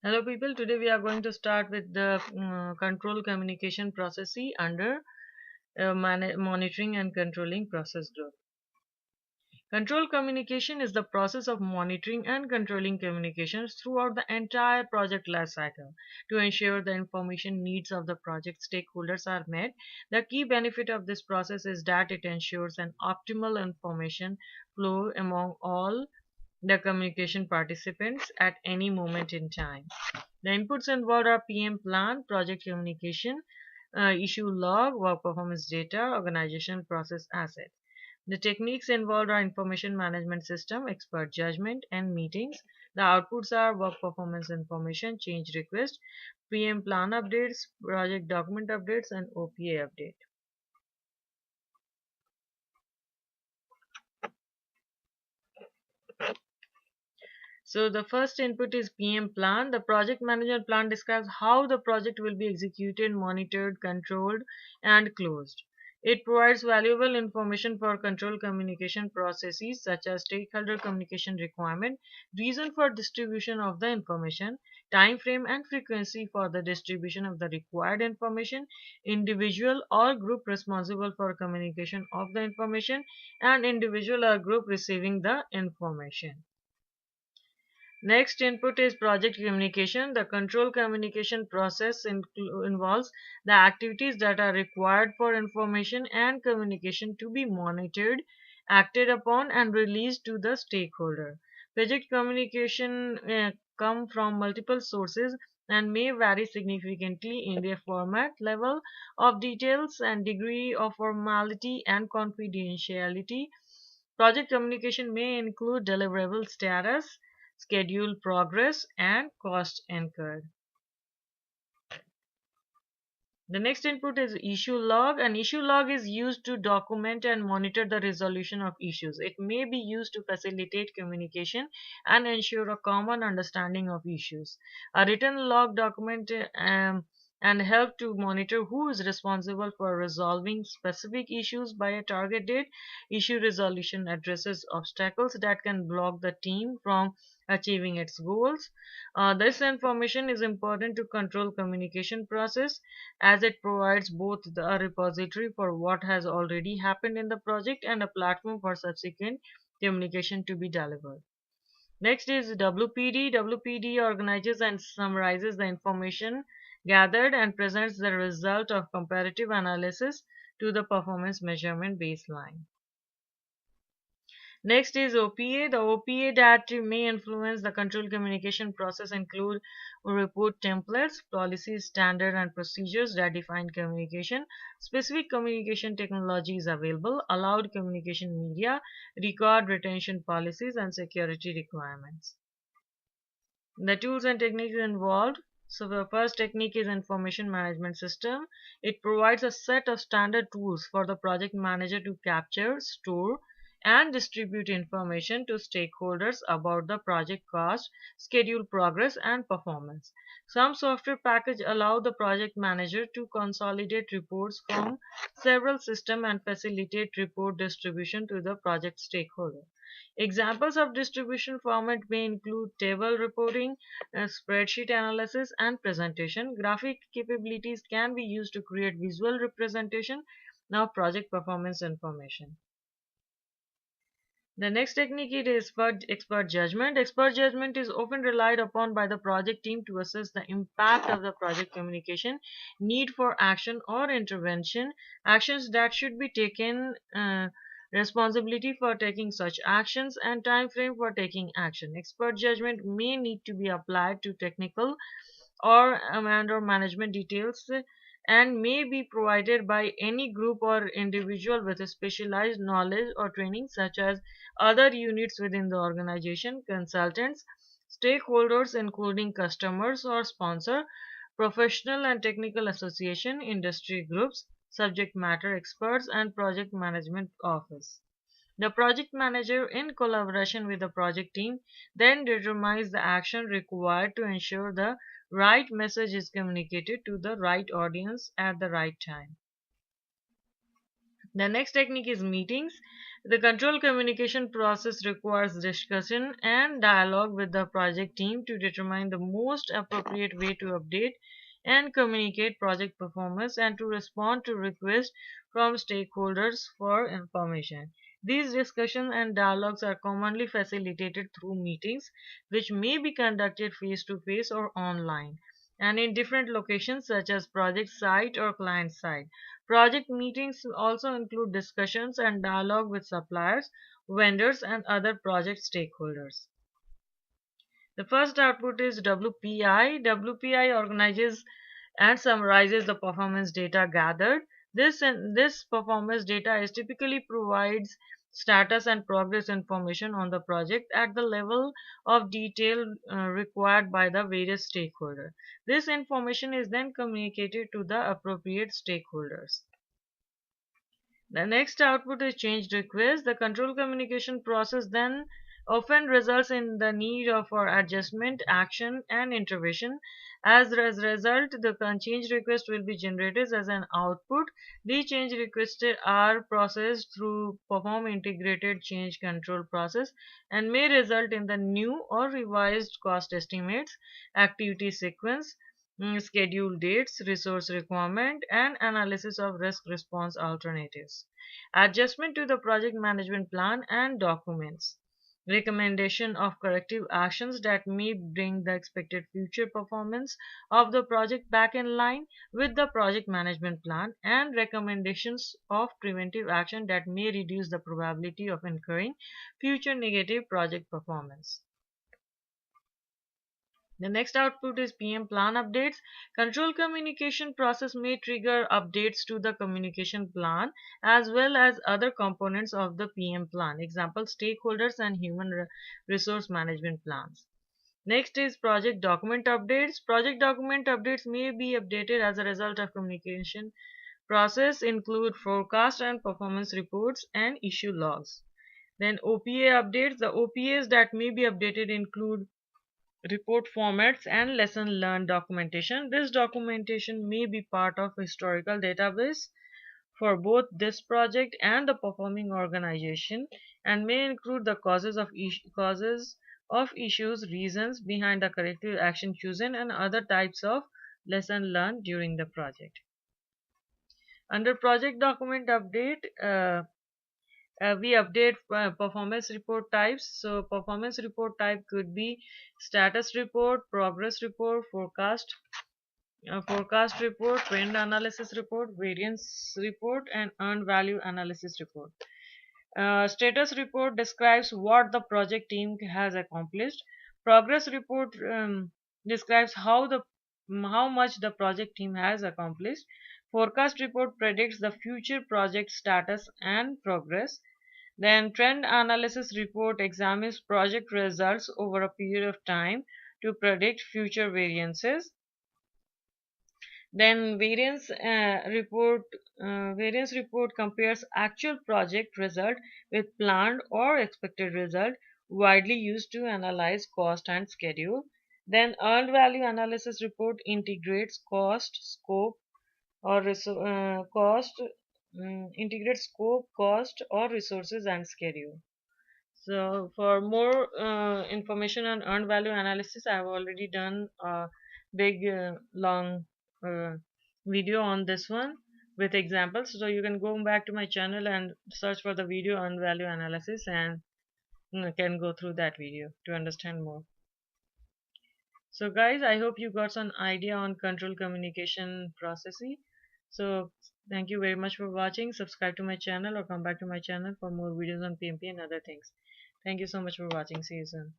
Hello people, today we are going to start with the control communication processes under monitoring and controlling process group. Control communication is the process of monitoring and controlling communications throughout the entire project lifecycle to ensure the information needs of the project stakeholders are met. The key benefit of this process is that it ensures an optimal information flow among all the communication participants at any moment in time. The inputs involved are PM plan, project communication, issue log, work performance data, organization process asset. The techniques involved are information management system, expert judgment, and meetings. The outputs are work performance information, change request, PM plan updates, project document updates, and OPA update. So the first input is PM plan. The project management plan describes how the project will be executed, monitored, controlled, and closed. It provides valuable information for control communication processes such as stakeholder communication requirement, reason for distribution of the information, time frame and frequency for the distribution of the required information, individual or group responsible for communication of the information, and individual or group receiving the information. Next input is project communication. The control communication process involves the activities that are required for information and communication to be monitored, acted upon, and released to the stakeholder. Project communication come from multiple sources and may vary significantly in their format, level of details, and degree of formality and confidentiality. Project communication may include deliverable status, schedule progress, and cost incurred. The next input is issue log. An issue log is used to document and monitor the resolution of issues. It may be used to facilitate communication and ensure a common understanding of issues. A written log document and help to monitor who is responsible for resolving specific issues by a target date. Issue resolution addresses obstacles that can block the team from achieving its goals. This information is important to control communication process as it provides both a repository for what has already happened in the project and a platform for subsequent communication to be delivered. Next is WPD. WPD organizes and summarizes the information gathered and presents the result of comparative analysis to the performance measurement baseline. Next is OPA. The OPA that may influence the control communication process include report templates, policies, standard and procedures that define communication, specific communication technologies available, allowed communication media, record retention policies, and security requirements. The tools and techniques involved. So the first technique is information management system. It provides a set of standard tools for the project manager to capture, store, and distribute information to stakeholders about the project cost, schedule progress, and performance. Some software packages allow the project manager to consolidate reports from several systems and facilitate report distribution to the project stakeholder. Examples of distribution format may include table reporting, spreadsheet analysis, and presentation. Graphic capabilities can be used to create visual representation of project performance information. The next technique is expert judgment. Expert judgment is often relied upon by the project team to assess the impact of the project communication, need for action or intervention, actions that should be taken, responsibility for taking such actions, and time frame for taking action. Expert judgment may need to be applied to technical or management details and may be provided by any group or individual with a specialized knowledge or training such as other units within the organization, consultants, stakeholders including customers or sponsor, professional and technical association, industry groups, subject matter experts, and project management office. The project manager, in collaboration with the project team, then determines the action required to ensure the right message is communicated to the right audience at the right time. The next technique is meetings. The control communication process requires discussion and dialogue with the project team to determine the most appropriate way to update and communicate project performance and to respond to requests from stakeholders for information. These discussions and dialogues are commonly facilitated through meetings, which may be conducted face to face or online, and in different locations such as project site or client site. Project meetings also include discussions and dialogue with suppliers, vendors, and other project stakeholders. The first output is WPI. WPI organizes and summarizes the performance data gathered. This performance data is typically provides status and progress information on the project at the level of detail required by the various stakeholders. This information is then communicated to the appropriate stakeholders. The next output is change request. The control communication process then often results in the need for adjustment, action, and intervention. As a result, the change request will be generated as an output. These change requests are processed through perform integrated change control process and may result in the new or revised cost estimates, activity sequence, schedule dates, resource requirement, and analysis of risk response alternatives. Adjustment to the project management plan and documents. Recommendation of corrective actions that may bring the expected future performance of the project back in line with the project management plan, and recommendations of preventive action that may reduce the probability of incurring future negative project performance. The next output is PM plan updates. Control communication process may trigger updates to the communication plan as well as other components of the PM plan. Example, stakeholders and human resource management plans. Next is project document updates. Project document updates may be updated as a result of communication process include forecast and performance reports and issue logs. Then OPA updates. The OPAs that may be updated include report formats and lesson learned documentation. This documentation may be part of historical database for both this project and the performing organization and may include the causes of issues, reasons behind the corrective action chosen, and other types of lesson learned during the project. Under project document update, we update performance report types. So performance report type could be status report, progress report, forecast report, trend analysis report, variance report, and earned value analysis report. Status report describes what the project team has accomplished. Progress report describes how much the project team has accomplished. Forecast report predicts the future project status and progress. Then trend analysis report examines project results over a period of time to predict future variances. Then variance report compares actual project result with planned or expected result, widely used to analyze cost and schedule. Then earned value analysis report integrates or cost integrates scope, cost, or resources and schedule. So for more information on earned value analysis, I have already done a big long uh, video on this one with examples. So you can go back to my channel and search for the video earned value analysis and can go through that video to understand more. So guys, I hope you got some idea on control communication processes. So thank you very much for watching. Subscribe to my channel or come back to my channel for more videos on PMP and other things. Thank you so much for watching. See you soon.